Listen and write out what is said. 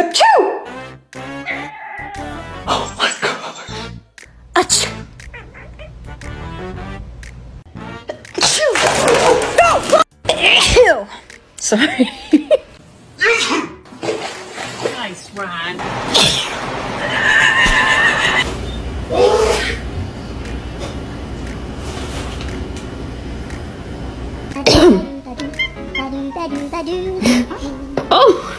Achoo! Oh my gosh. Achoo! Achoo! No! Ew! Sorry. Nice, Ron. Oh!